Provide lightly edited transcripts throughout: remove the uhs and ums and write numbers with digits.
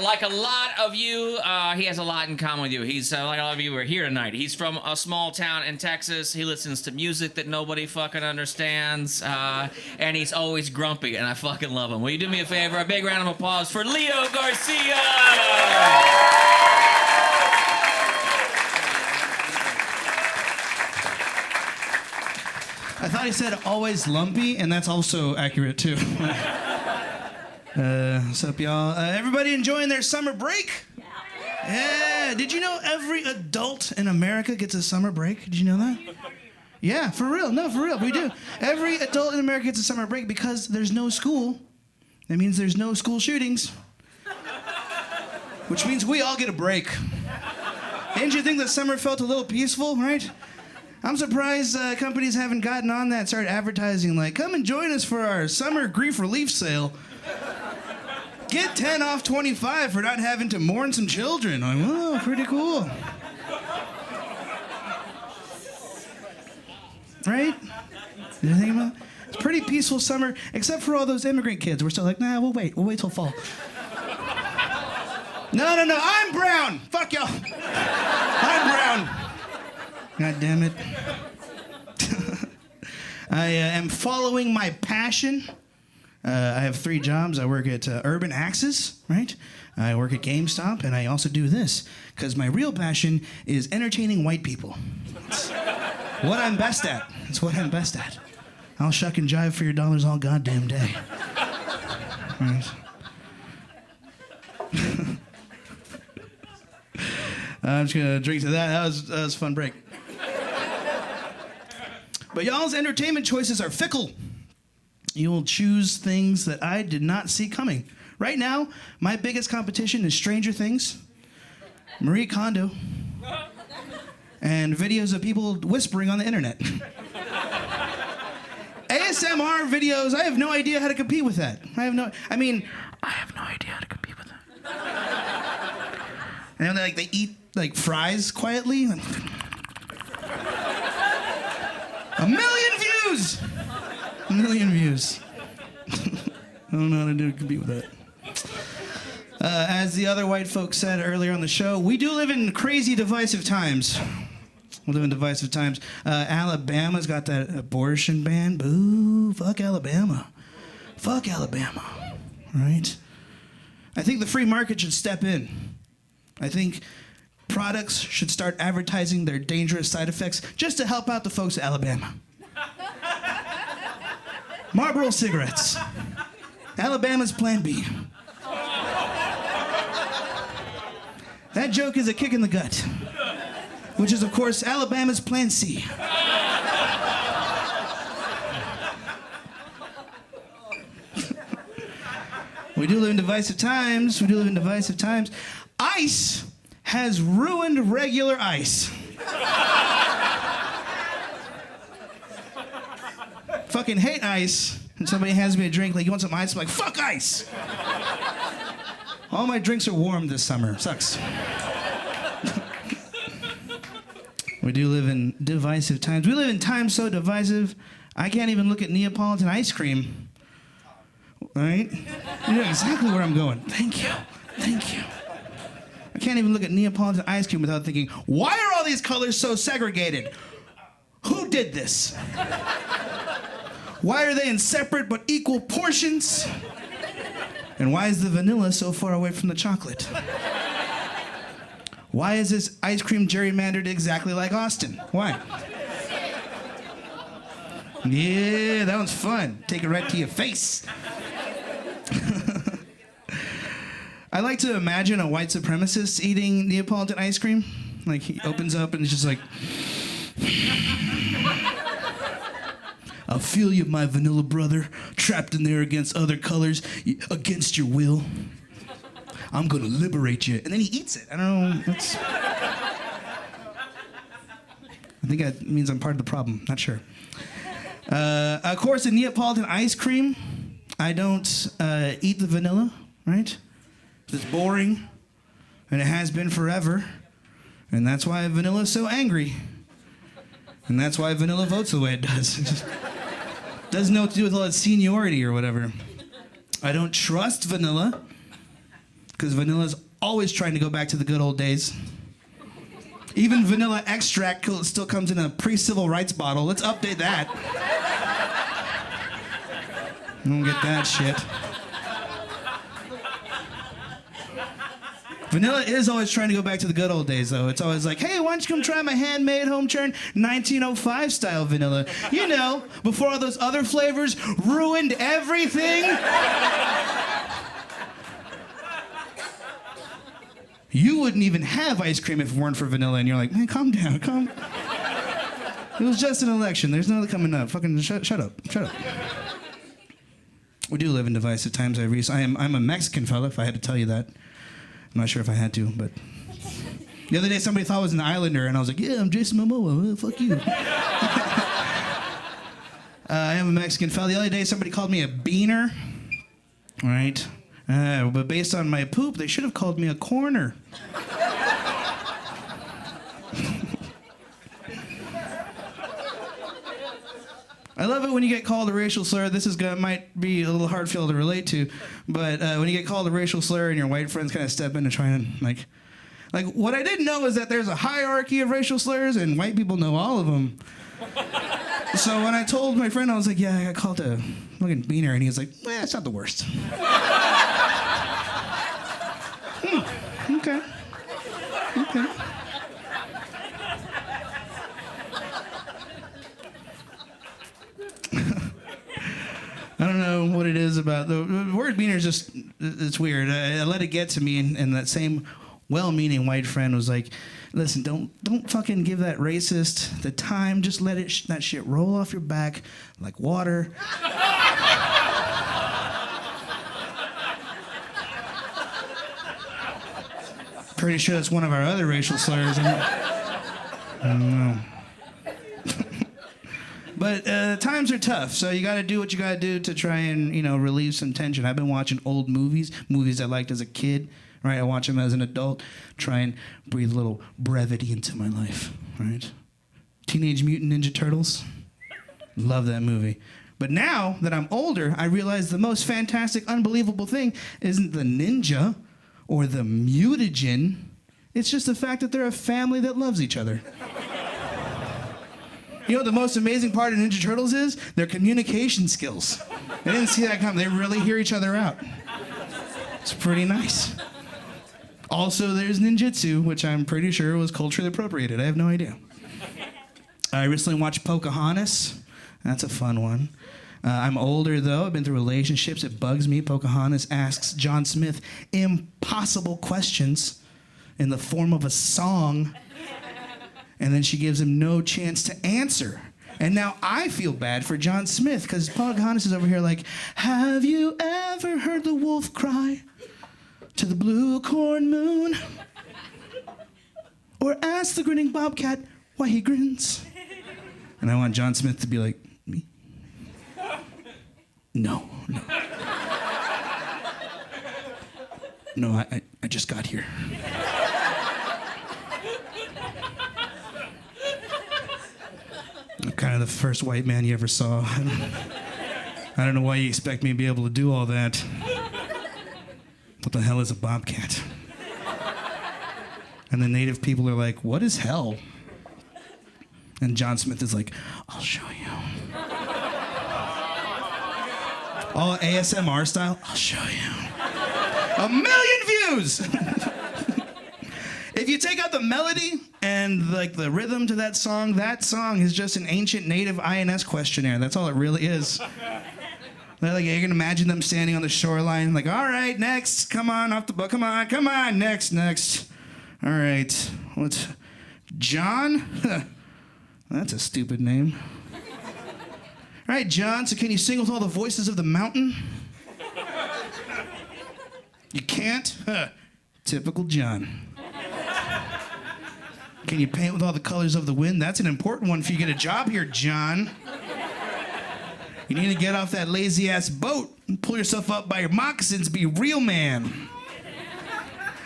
like a lot of you, he has a lot in common with you. He's like a lot of you who are here tonight. He's from a small town in Texas. He listens to music that nobody fucking understands, and he's always grumpy, and I fucking love him. Will you do me a favor? A big round of applause for Leo Garcia! I thought he said always lumpy, and that's also accurate too. What's up, y'all? Everybody enjoying their summer break? Yeah. Did you know every adult in America gets a summer break? Did you know that? Yeah, for real. No, for real. We do. Every adult in America gets a summer break because there's no school. That means there's no school shootings. Which means we all get a break. Didn't you think the summer felt a little peaceful, right? I'm surprised companies haven't gotten on that, started advertising like, come and join us for our summer grief relief sale. Get 10 off 25 for not having to mourn some children. I'm like, whoa, pretty cool. Right? Did you think about it? It's a pretty peaceful summer, except for all those immigrant kids. We're still like, nah, we'll wait till fall. No, I'm brown. Fuck y'all. I'm brown. God damn it. I am following my passion. I have 3 jobs. I work at Urban Axis, right? I work at GameStop, and I also do this, because my real passion is entertaining white people. It's what I'm best at. It's what I'm best at. I'll shuck and jive for your dollars all goddamn day. Right. I'm just gonna drink to that. That was a fun break. But y'all's entertainment choices are fickle. You'll choose things that I did not see coming. Right now, my biggest competition is Stranger Things, Marie Kondo, and videos of people whispering on the internet. ASMR videos, I have no idea how to compete with that. I have no idea how to compete with that. And then they eat like fries quietly. A million views! A million views. I don't know how to compete with that. As the other white folks said earlier on the show, we do live in crazy divisive times. We live in divisive times. Alabama's got that abortion ban. Boo, fuck Alabama. Fuck Alabama, right? I think the free market should step in. I think products should start advertising their dangerous side effects just to help out the folks of Alabama. Marlboro cigarettes. Alabama's Plan B. That joke is a kick in the gut, which is, of course, Alabama's Plan C. We do live in divisive times. Ice has ruined regular ice. Fucking hate ice. And somebody hands me a drink like, you want some ice? I'm like, fuck ice. All my drinks are warm this summer. Sucks. We do live in divisive times. We live in times so divisive, I can't even look at Neapolitan ice cream. Right? You know exactly where I'm going. Thank you. I can't even look at Neapolitan ice cream without thinking, why are all these colors so segregated? Who did this? Why are they in separate but equal portions? And why is the vanilla so far away from the chocolate? Why is this ice cream gerrymandered exactly like Austin? Why? Yeah, that one's fun. Take it right to your face. I like to imagine a white supremacist eating Neapolitan ice cream. Like, he opens up and it's just like, I'll feel you, my vanilla brother, trapped in there against other colors, against your will. I'm gonna liberate you. And then he eats it. I don't know. I think that means I'm part of the problem. Not sure. Of course, in Neapolitan ice cream, I don't eat the vanilla, right? It's boring, and it has been forever. And that's why vanilla is so angry. And that's why vanilla votes the way it does. It just doesn't know what to do with all its seniority or whatever. I don't trust vanilla, because vanilla's always trying to go back to the good old days. Even vanilla extract still comes in a pre-civil rights bottle. Let's update that. I don't get that shit. Vanilla is always trying to go back to the good old days, though. It's always like, hey, why don't you come try my handmade, home-churned 1905 style vanilla? You know, before all those other flavors ruined everything. You wouldn't even have ice cream if it weren't for vanilla, and you're like, man, calm down, calm. It was just an election. There's another coming up. Fucking shut up. We do live in divisive times. I'm a Mexican fella, if I had to tell you that. I'm not sure if I had to, but... The other day, somebody thought I was an Islander, and I was like, yeah, I'm Jason Momoa. Fuck you. I am a Mexican fella. The other day, somebody called me a beaner. All right? But based on my poop, they should have called me a corner. I love it when you get called a racial slur. This might be a little hard for you to relate to, but when you get called a racial slur and your white friends kind of step in and try and like what I didn't know is that there's a hierarchy of racial slurs and white people know all of them. So when I told my friend, I was like, yeah, I got called a fucking beaner, and he was like, well, it's not the worst. Okay. I don't know what it is about the word beaner is just, it's weird. I let it get to me, and that same well-meaning white friend was like, listen, don't fucking give that racist the time. Just let that shit roll off your back like water. Pretty sure that's one of our other racial slurs. I don't know. But times are tough, so you got to do what you got to do to try and, relieve some tension. I've been watching old movies I liked as a kid, right? I watch them as an adult, try and breathe a little brevity into my life, right? Teenage Mutant Ninja Turtles, love that movie. But now that I'm older, I realize the most fantastic, unbelievable thing isn't the ninja or the mutagen. It's just the fact that they're a family that loves each other. You know what the most amazing part of Ninja Turtles is? Their communication skills. I didn't see that coming. They really hear each other out. It's pretty nice. Also, there's ninjutsu, which I'm pretty sure was culturally appropriated. I have no idea. I recently watched Pocahontas. That's a fun one. I'm older, though. I've been through relationships. It bugs me. Pocahontas asks John Smith impossible questions in the form of a song, and then she gives him no chance to answer. And now I feel bad for John Smith, because Pocahontas is over here like, have you ever heard the wolf cry to the blue corn moon? Or ask the grinning bobcat why he grins? And I want John Smith to be like, me? No. No, I just got here. I'm kind of the first white man you ever saw. I don't know why you expect me to be able to do all that. What the hell is a bobcat? And the native people are like, what is hell? And John Smith is like, I'll show you. All ASMR style, I'll show you. 1 million views! If you take out the melody and the rhythm to that song is just an ancient native INS questionnaire. That's all it really is. They're like, you can imagine them standing on the shoreline, like, all right, next, come on, off the boat, come on, next. All right, what's John? That's a stupid name. All right, John, so can you sing with all the voices of the mountain? You can't? Typical John. Can you paint with all the colors of the wind? That's an important one for you to get a job here, John. You need to get off that lazy-ass boat and pull yourself up by your moccasins, be a real man.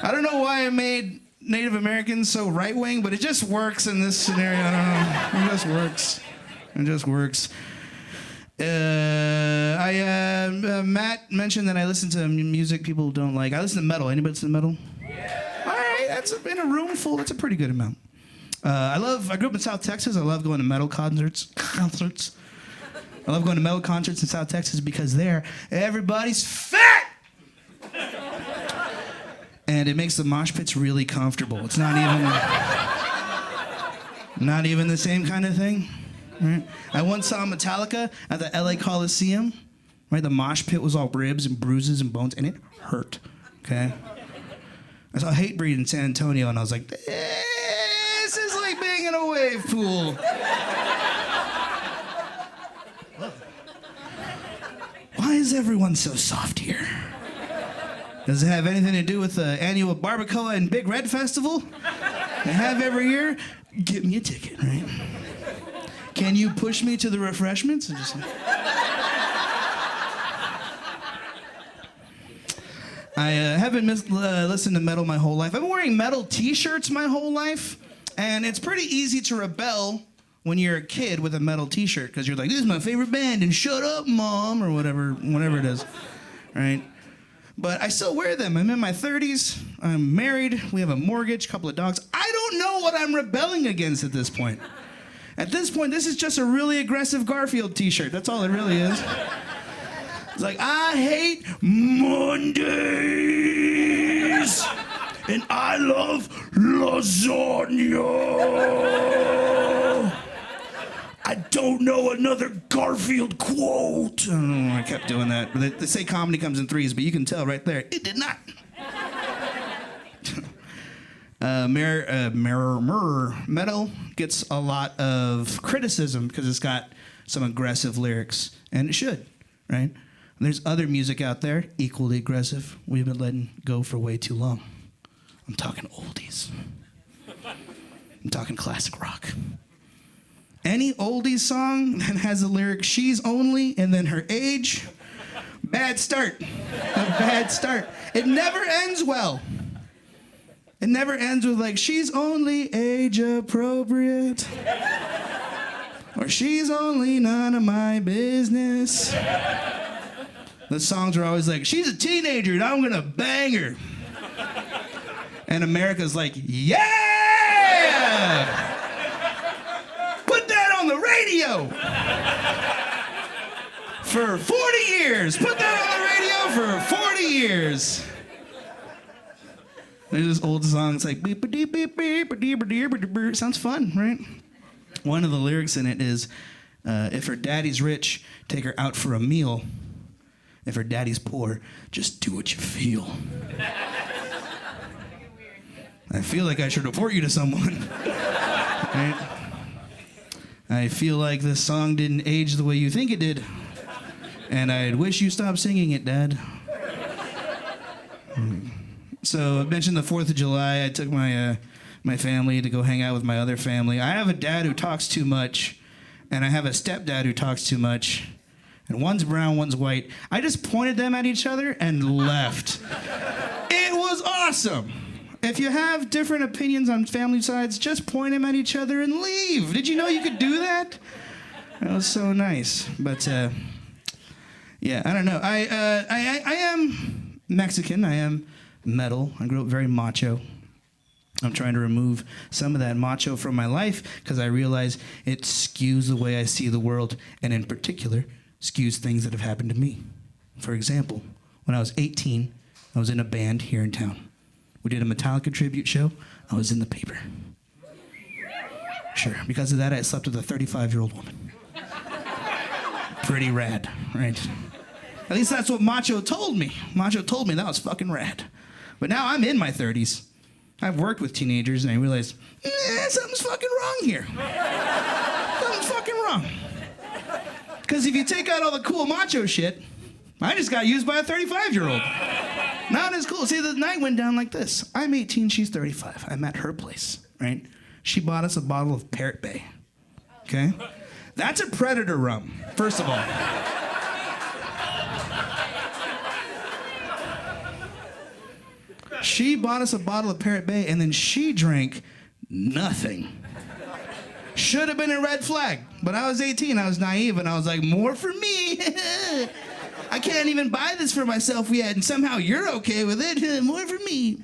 I don't know why I made Native Americans so right-wing, but it just works in this scenario. I don't know. It just works. Matt mentioned that I listen to music people don't like. I listen to metal. Anybody listen to metal? Yeah. All right, that's in a room full. That's a pretty good amount. I grew up in South Texas. I love going to metal concerts. I love going to metal concerts in South Texas because there, everybody's fat! And it makes the mosh pits really comfortable. It's not even the same kind of thing. Right? I once saw Metallica at the LA Coliseum. Right? The mosh pit was all ribs and bruises and bones, and it hurt. Okay? I saw Hatebreed in San Antonio, and I was like, this is like being in a wave pool. Why is everyone so soft here? Does it have anything to do with the annual Barbacoa and Big Red Festival they have every year? Get me a ticket, right? Can you push me to the refreshments? I haven't listened to metal my whole life. I've been wearing metal t-shirts my whole life, and it's pretty easy to rebel when you're a kid with a metal t-shirt, because you're like, this is my favorite band, and shut up, Mom, or whatever it is, right? But I still wear them. I'm in my 30s. I'm married. We have a mortgage, a couple of dogs. I don't know what I'm rebelling against at this point. At this point, this is just a really aggressive Garfield t-shirt. That's all it really is. It's like, I hate Mondays, and I love lasagna. I don't know another Garfield quote. I don't know, I kept doing that. They say comedy comes in threes, but you can tell right there, it did not. Metal gets a lot of criticism because it's got some aggressive lyrics, and it should, right? And there's other music out there equally aggressive we've been letting go for way too long. I'm talking oldies. I'm talking classic rock. Any oldies song that has the lyric, she's only, and then her age, bad start. A bad start. It never ends well. It never ends with like, she's only age appropriate. Or she's only none of my business. The songs are always like, she's a teenager and I'm gonna bang her. And America's like, yeah! Put that on the radio! For 40 years! Put that on the radio for 40 years! There's this old song, it's like, beep beep beep beep beep beep. Sounds fun, right? One of the lyrics in it is, if her daddy's rich, take her out for a meal. If her daddy's poor, just do what you feel. I feel like I should report you to someone. Right? I feel like this song didn't age the way you think it did. And I'd wish you stopped singing it, Dad. So I mentioned the 4th of July. I took my family to go hang out with my other family. I have a dad who talks too much, and I have a stepdad who talks too much. And one's brown, one's white. I just pointed them at each other and left. It was awesome. If you have different opinions on family sides, just point them at each other and leave. Did you know you could do that? That was so nice. But yeah, I don't know. I am Mexican. I am metal. I grew up very macho. I'm trying to remove some of that macho from my life because I realize it skews the way I see the world, and in particular, skews things that have happened to me. For example, when I was 18, I was in a band here in town. We did a Metallica tribute show. I was in the paper. Sure, because of that, I slept with a 35-year-old woman. Pretty rad, right? At least that's what Macho told me. Macho told me that was fucking rad. But now I'm in my 30s. I've worked with teenagers, and I realized, something's fucking wrong here. Something's fucking wrong. Because if you take out all the cool macho shit, I just got used by a 35-year-old. Not as cool. See, the night went down like this. I'm 18, she's 35. I'm at her place, right? She bought us a bottle of Parrot Bay, okay? That's a Predator rum, first of all. She bought us a bottle of Parrot Bay, and then she drank nothing. should have been a red flag. But I was 18, I was naive, and I was like, more for me. I can't even buy this for myself yet, and somehow you're okay with it. More for me.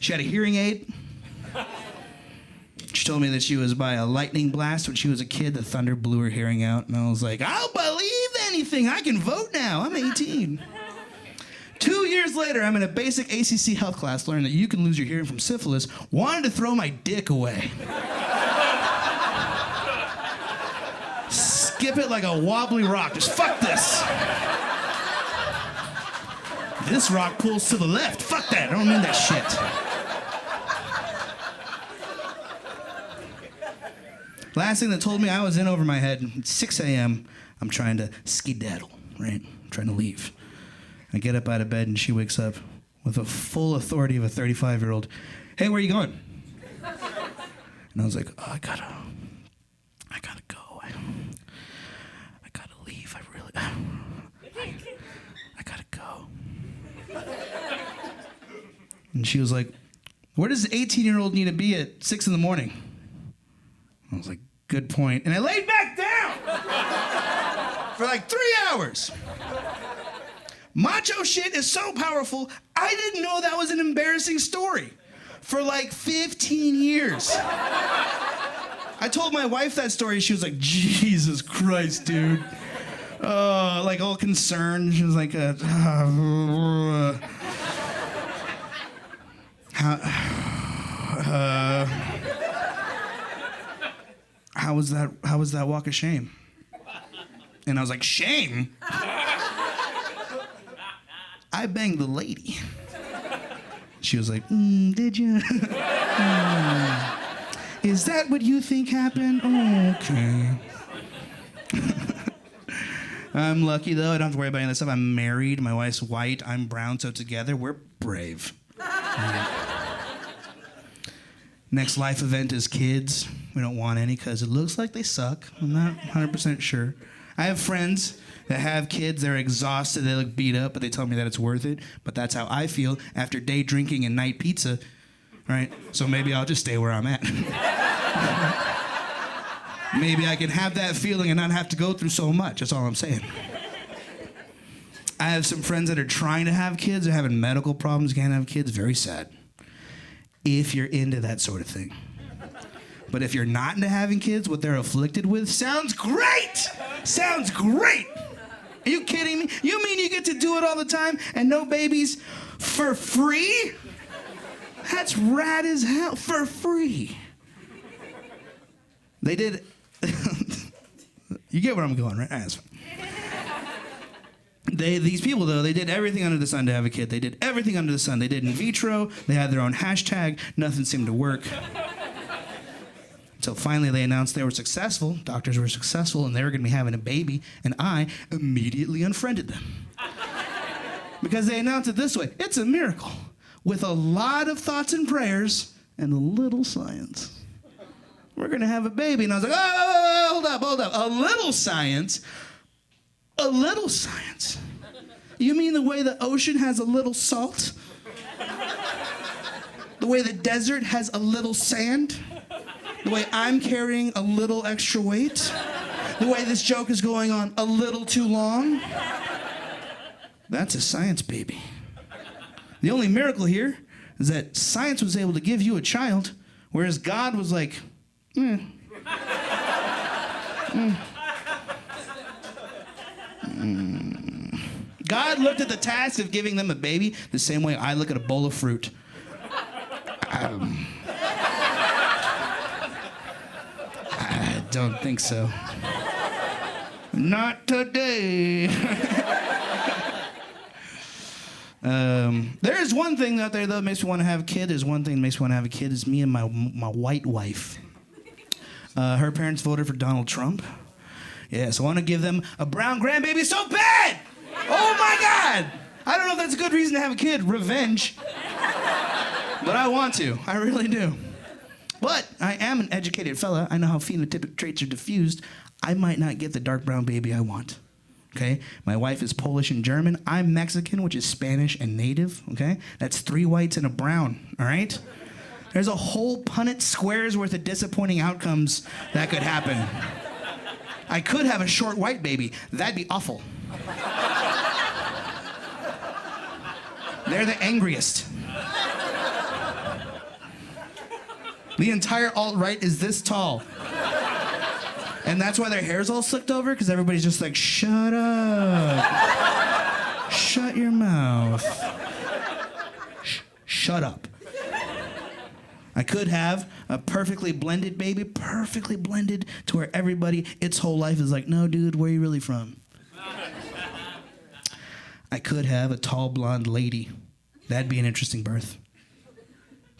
She had a hearing aid. She told me that she was by a lightning blast when she was a kid. The thunder blew her hearing out, and I was like, I'll believe anything. I can vote now. I'm 18. 2 years later, I'm in a basic ACC health class learning that you can lose your hearing from syphilis. Wanted to throw my dick away. Skip it like a wobbly rock. Just fuck this. This rock pulls to the left. Fuck that. I don't mean that shit. Last thing that told me I was in over my head. It's 6 a.m. I'm trying to skedaddle, right? I'm trying to leave. I get up out of bed and she wakes up with the full authority of a 35-year-old. Hey, where are you going? And I was like, oh, I gotta go. I gotta leave. I gotta go. And she was like, where does an 18-year-old need to be at 6 in the morning? I was like, good point. And I laid back down for like 3 hours. Macho shit is so powerful, I didn't know that was an embarrassing story for like 15 years. I told my wife that story. She was like, Jesus Christ, dude. Like all concerned. She was like, how was that walk of shame? And I was like, shame? I banged the lady. She was like, did you? Is that what you think happened? Oh, okay. I'm lucky, though. I don't have to worry about any of that stuff. I'm married. My wife's white. I'm brown. So together, we're brave. Next life event is kids. We don't want any because it looks like they suck. I'm not 100% sure. I have friends that have kids. They're exhausted. They look beat up, but they tell me that it's worth it. But that's how I feel after day drinking and night pizza. Right? So maybe I'll just stay where I'm at. Maybe I can have that feeling and not have to go through so much. That's all I'm saying. I have some friends that are trying to have kids. They're having medical problems, can't have kids. Very sad. If you're into that sort of thing. But if you're not into having kids, what they're afflicted with sounds great! Sounds great! Are you kidding me? You mean you get to do it all the time and no babies for free? That's rad as hell. For free. They did... You get where I'm going, right? That's fine. These people, though, they did everything under the sun to have a kid. They did everything under the sun. They did in vitro. They had their own hashtag. Nothing seemed to work. So finally they announced they were successful. Doctors were successful, and they were going to be having a baby. And I immediately unfriended them. Because they announced it this way. It's a miracle. With a lot of thoughts and prayers and a little science. We're going to have a baby. And I was like, oh, hold up. A little science? A little science? You mean the way the ocean has a little salt? The way the desert has a little sand? The way I'm carrying a little extra weight? The way this joke is going on a little too long? That's a science baby. The only miracle here is that science was able to give you a child, whereas God was like, God looked at the task of giving them a baby the same way I look at a bowl of fruit. I don't think so. Not today. There is one thing out there, though, that makes me want to have a kid. There's one thing that makes me want to have a kid is me and my white wife. Her parents voted for Donald Trump. Yeah, so I want to give them a brown grandbaby so bad! Oh, my God! I don't know if that's a good reason to have a kid. Revenge. But I want to. I really do. But I am an educated fella. I know how phenotypic traits are diffused. I might not get the dark brown baby I want. Okay? My wife is Polish and German. I'm Mexican, which is Spanish and native. Okay? That's 3 whites and a brown. All right? There's a whole Punnett square's worth of disappointing outcomes that could happen. I could have a short white baby. That'd be awful. They're the angriest. The entire alt-right is this tall. And that's why their hair's all slicked over, because everybody's just like, shut up. Shut your mouth. Shut up. I could have a perfectly blended baby, perfectly blended to where everybody, its whole life is like, no, dude, where are you really from? I could have a tall blonde lady. That'd be an interesting birth.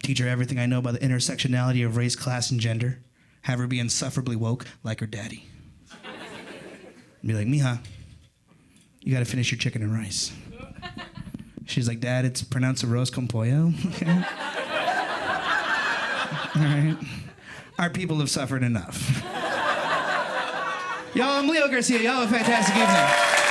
Teach her everything I know about the intersectionality of race, class, and gender. Have her be insufferably woke like her daddy. Be like, mija, you gotta finish your chicken and rice. She's like, Dad, it's pronounced arroz con pollo. Okay. All right. Our people have suffered enough. Yo, I'm Leo Garcia. Y'all have a fantastic evening.